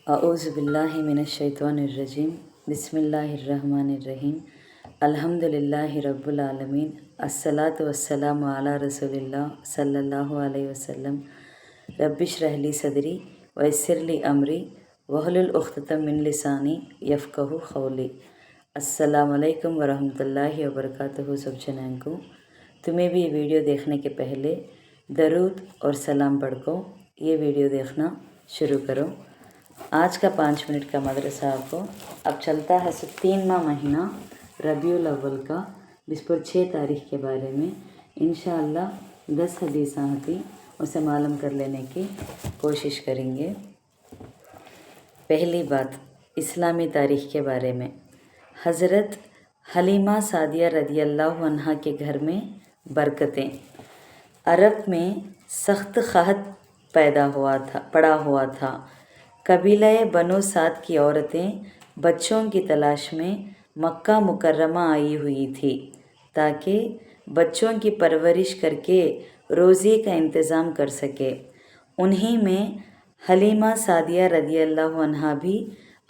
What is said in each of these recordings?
अऊज़ु बिल्लाहि मिनश्शैतानिर्रजीम बिस्मिल्लाहिर्रहमानिर्रहीम अल्हम्दुलिल्लाहि रब्बिल आलमीन अस्सलातु वस्सलामु अला रसूलिल्लाह सल्लल्लाहु अलैहि वसल्लम रब्बिश्रह ली सदरी वयस्सिर ली अमरी वहलुल उक़्दतम मिन लिसानी यफ़क़हू क़ौली। अस्सलामु अलैकुम वरहमतुल्लाहि वबरकातुहू। सब जनान को तुम्हें भी ये वीडियो देखने के पहले दरूद और सलाम पढ़ को ये वीडियो देखना शुरू करो। आज का 5 मिनट का मदरसा आपको अब चलता है 3वां महीना रबीउल अव्वल का 6 तारीख के बारे में इंशाअल्लाह 10 हदीसां थी उसे मालूम कर लेने की कोशिश करेंगे। पहली बात इस्लामी तारीख के बारे में। हज़रत हलीमा सादिया रदियल्लाहु अन्हा के घर में बरकतें। अरब में सख्त कहत पड़ा हुआ था। कबीला बनो साद की औरतें बच्चों की तलाश में मक्का मुकर्रमा आई हुई थी ताकि बच्चों की परवरिश करके रोज़ी का इंतज़ाम कर सके। उन्हीं में हलीमा सादिया रदियल्लाहु अन्हा भी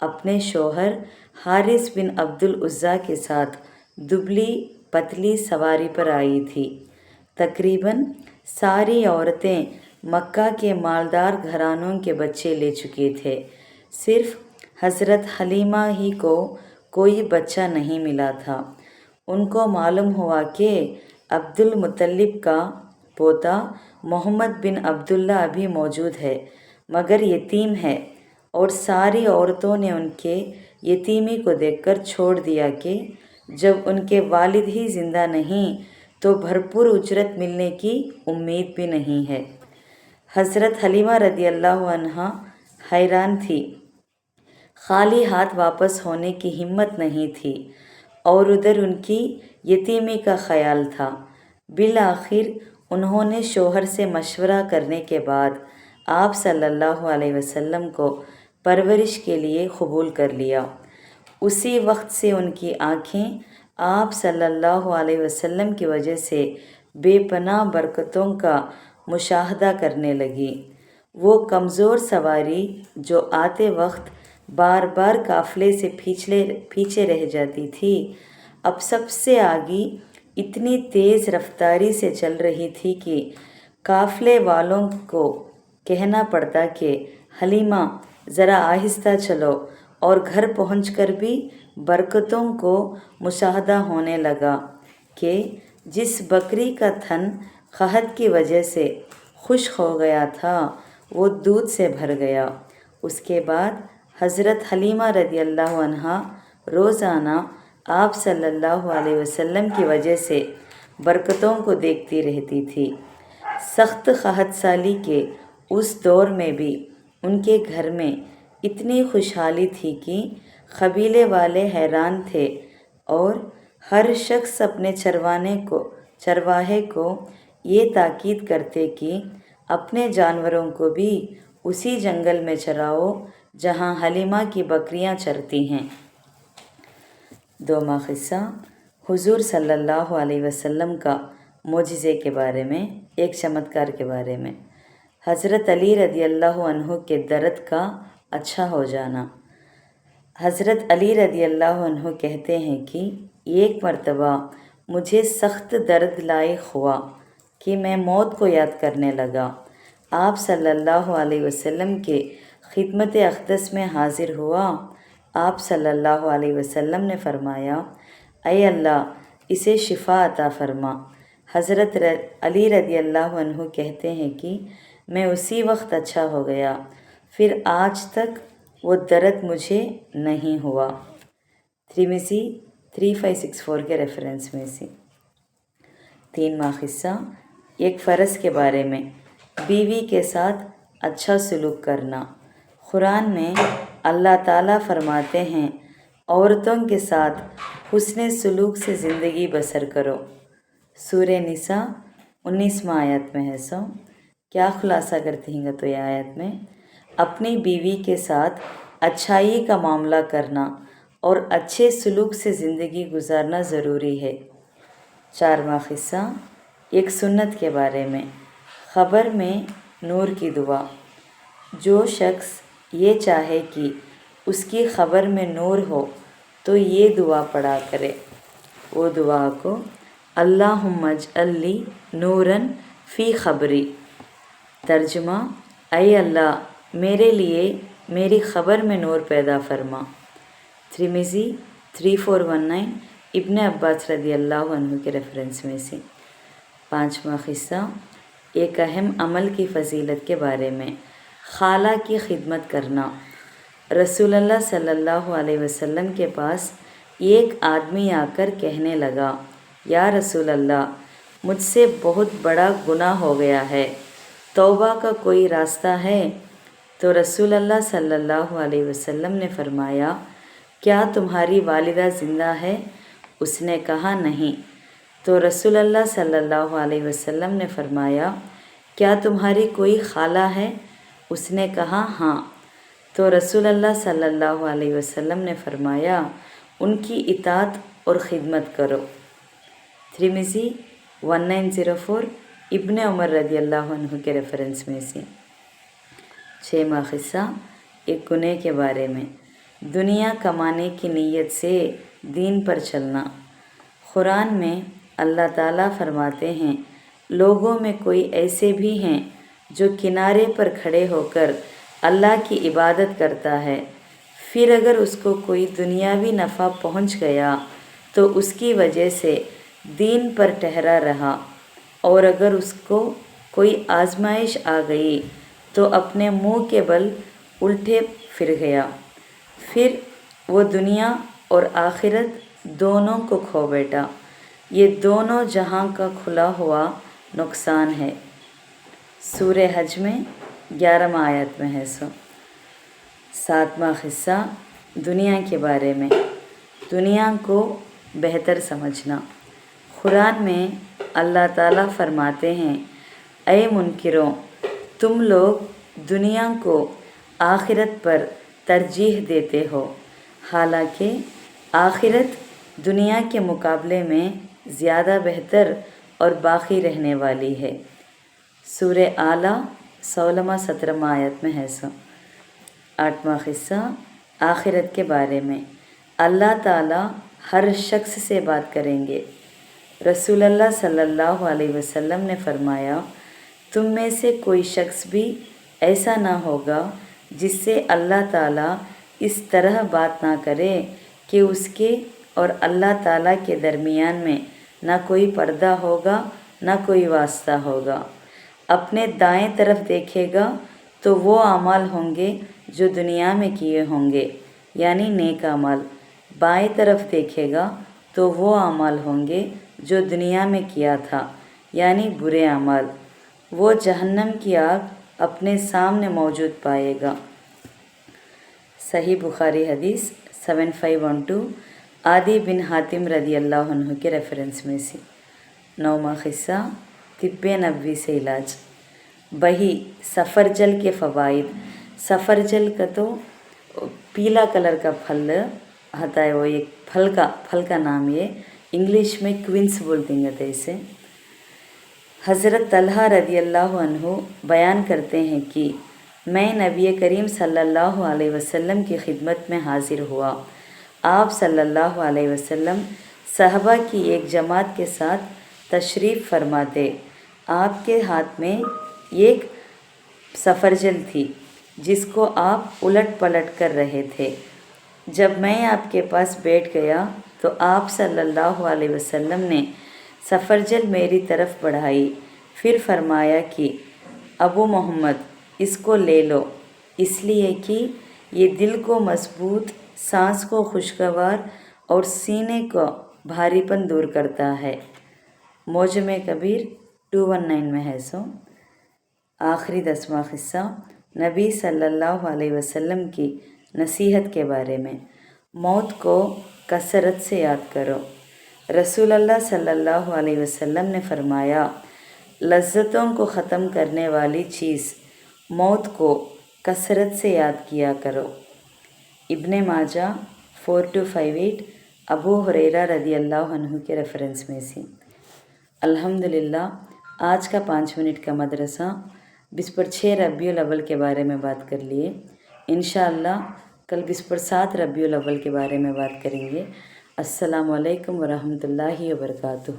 अपने शौहर हारिस बिन अब्दुल उज़्ज़ा के साथ दुबली पतली सवारी पर आई थी। तकरीबन सारी औरतें मक्का के मालदार घरानों के बच्चे ले चुके थे। सिर्फ हज़रत हलीमा ही को कोई बच्चा नहीं मिला था। उनको मालूम हुआ कि अब्दुल मुत्तलिब का पोता मोहम्मद बिन अब्दुल्ला अभी मौजूद है मगर यतीम है, और सारी औरतों ने उनके यतीमी को देखकर छोड़ दिया कि जब उनके वालिद ही ज़िंदा नहीं तो भरपूर उजरत मिलने की उम्मीद भी नहीं है। हज़रत हलीमा रदियल्लाहु अन्हा हैरान थी। खाली हाथ वापस होने की हिम्मत नहीं थी और उधर उनकी यतीमी का ख्याल था। बिल आखिर उन्होंने शौहर से मशवरा करने के बाद आप सल्लल्लाहु अलैहि वसल्लम को परवरिश के लिए कबूल कर लिया। उसी वक्त से उनकी आँखें आप सल्लल्लाहु अलैहि वसल्लम की वजह से बेपनाह बरकतों का मुशाहदा करने लगी। वो कमज़ोर सवारी जो आते वक्त बार बार काफ़िले से पीछे रह जाती थी, अब सबसे आगे इतनी तेज़ रफ्तारी से चल रही थी कि काफ़िले वालों को कहना पड़ता कि हलीमा ज़रा आहिस्ता चलो, और घर पहुंचकर भी बरकतों को मुशाहदा होने लगा कि जिस बकरी का थन कहत की वजह से खुश्क हो गया था वो दूध से भर गया। उसके बाद हज़रत हलीमा रदियल्लाहु अन्हा रोज़ाना आप सल्लल्लाहु अलैहि वसल्लम की वजह से बरकतों को देखती रहती थी। सख्त कहत साली के उस दौर में भी उनके घर में इतनी खुशहाली थी कि कबीले वाले हैरान थे और हर शख्स अपने चरवाहे को ये ताकीद करते कि अपने जानवरों को भी उसी जंगल में चराओ जहाँ हलीमा की बकरियाँ चरती हैं। 2वां क़िस्सा हुज़ूर सल्लल्लाहु अलैहि वसल्लम का मोजिज़े के बारे में, एक चमत्कार के बारे में। हज़रत अली रदियल्लाहु अन्हु के दर्द का अच्छा हो जाना। हज़रत अली रदियल्लाहु अन्हु कहते हैं कि एक मर्तबा मुझे सख्त दर्द लायक हुआ कि मैं मौत को याद करने लगा। आप सल्लल्लाहु अलैहि वसल्लम के खिदमत अक़दस में हाज़िर हुआ। आप सल्लल्लाहु अलैहि वसल्लम ने फरमाया, ऐ अल्लाह इसे शिफ़ा अता फरमा। हज़रत अली रदियल्लाहु अन्हु कहते हैं कि मैं उसी वक्त अच्छा हो गया, फिर आज तक वो दर्द मुझे नहीं हुआ। तिरमिज़ी 3564 के रेफरेंस में से। 3वां क़िस्सा एक फ़र्ज़ के बारे में, बीवी के साथ अच्छा सलूक करना। कुरान में अल्लाह ताला फरमाते हैं, औरतों के साथ हुस्ने सलूक से ज़िंदगी बसर करो। सूरे निसा 19वां आयत में है। क्या खुलासा करती हैं तो ये आयत में अपनी बीवी के साथ अच्छाई का मामला करना और अच्छे सलूक से ज़िंदगी गुजारना ज़रूरी है। 4वां क़िस्सा एक सुन्नत के बारे में। ख़बर में नूर की दुआ। जो शख्स یہ چاہے کہ اس کی خبر میں نور ہو تو یہ دعا پڑھا کرے۔ وہ دعا کو اللہم اجعل لی نوراً فی خبری، ترجمہ اے اللہ میرے لیے میری خبر میں نور پیدا فرما۔ ترمذی 3419 ابن عباس رضی اللہ عنہ کے ریفرنس میں سے۔ پانچواں قصہ ایک اہم عمل کی فضیلت کے بارے میں، خالہ کی خدمت کرنا۔ رسول اللہ صلی اللہ علیہ وسلم کے پاس ایک آدمی آ کر کہنے لگا، یا رسول اللہ مجھ سے بہت بڑا گناہ ہو گیا ہے، توبہ کا کوئی راستہ ہے؟ تو رسول اللہ صلی اللہ علیہ وسلم نے فرمایا، کیا تمہاری والدہ زندہ ہے؟ اس نے کہا نہیں۔ تو رسول اللہ صلی اللہ علیہ وسلم نے فرمایا، کیا تمہاری کوئی خالہ ہے؟ اس نے کہا ہاں۔ تو رسول اللہ صلی اللہ علیہ وسلم نے فرمایا، ان کی اطاعت اور خدمت کرو۔ ترمذی 1904 ابن عمر رضی اللہ عنہ کے ریفرنس میں سے۔ چھواں قصہ ایک گناہ کے بارے میں، دنیا کمانے کی نیت سے دین پر چلنا۔ قرآن میں اللہ تعالیٰ فرماتے ہیں، لوگوں میں کوئی ایسے بھی ہیں جو کنارے پر کھڑے ہو کر اللہ کی عبادت کرتا ہے، پھر اگر اس کو کوئی دنیاوی نفع پہنچ گیا تو اس کی وجہ سے دین پر ٹھہرا رہا، اور اگر اس کو کوئی آزمائش آ گئی تو اپنے منہ کے بل الٹے پھر گیا، پھر وہ دنیا اور آخرت دونوں کو کھو بیٹھا۔ یہ دونوں جہاں کا کھلا ہوا نقصان ہے۔ سورہ حج میں 11واں آیت میں ہے سو۔ ساتواں قصہ دنیا کے بارے میں، دنیا کو بہتر سمجھنا۔ قرآن میں اللہ تعالیٰ فرماتے ہیں، اے منکروں تم لوگ دنیا کو آخرت پر ترجیح دیتے ہو، حالانکہ آخرت دنیا کے مقابلے میں زیادہ بہتر اور باقی رہنے والی ہے۔ سورہ اعلیٰ 16-17 آیت میں ہے سو۔ آٹھواں قصہ آخرت کے بارے میں، اللہ تعالیٰ ہر شخص سے بات کریں گے۔ رسول اللہ صلی اللہ علیہ وسلم نے فرمایا، تم میں سے کوئی شخص بھی ایسا نہ ہوگا جس سے اللہ تعالیٰ اس طرح بات نہ کرے کہ اس کے اور اللہ تعالیٰ کے درمیان میں نہ کوئی پردہ ہوگا نہ کوئی واسطہ ہوگا۔ اپنے دائیں طرف دیکھے گا تو وہ اعمال ہوں گے جو دنیا میں کیے ہوں گے، یعنی نیک اعمال۔ بائیں طرف دیکھے گا تو وہ اعمال ہوں گے جو دنیا میں کیا تھا، یعنی برے اعمال۔ وہ جہنم کی آگ اپنے سامنے موجود پائے گا۔ صحیح بخاری حدیث 7512 عدی بن حاتم رضی اللہ عنہ کے ریفرنس میں سے۔ نوواں قصہ طب نبوی سے علاج۔ بہی سفرجل کے فوائد۔ سفرجل کا تو پیلا کلر کا پھل ہوتا ہے، وہ ایک پھل کا نام، یہ انگلش میں کوئنس بولتے ہیں اسے۔ حضرت طلحہ رضی اللہ عنہ بیان کرتے ہیں کہ میں نبی کریم صلی اللہ علیہ وسلم کی خدمت میں حاضر ہوا۔ آپ صلی اللہ علیہ وسلم صحابہ کی ایک جماعت کے ساتھ تشریف فرما تھے۔ آپ کے ہاتھ میں ایک سفرجل تھی جس کو آپ الٹ پلٹ کر رہے تھے۔ جب میں آپ کے پاس بیٹھ گیا تو آپ صلی اللہ علیہ وسلم نے سفرجل میری طرف بڑھائی، پھر فرمایا کہ ابو محمد اس کو لے لو، اس لیے کہ یہ دل کو مضبوط، سانس کو خوشگوار اور سینے کو بھاری پن دور کرتا ہے۔ معجم کبیر 219 میں ہے سو۔ آخری 10واں قصہ نبی صلی اللہ علیہ وسلم کی نصیحت کے بارے میں، موت کو کثرت سے یاد کرو۔ رسول اللہ صلی اللہ علیہ وسلم نے فرمایا، لذتوں کو ختم کرنے والی چیز موت کو کثرت سے یاد کیا کرو۔ ابن ماجہ 4258 ابو ہریرہ رضی اللہ عنہ کے ریفرنس میں سے۔ الحمدللہ آج کا 5 منٹ کا مدرسہ 26 ربیع الاول کے بارے میں بات کر لیے۔ انشاءاللہ کل 27 ربیع الاول کے بارے میں بات کریں گے۔ السلام علیکم ورحمۃ اللہ وبرکاتہ۔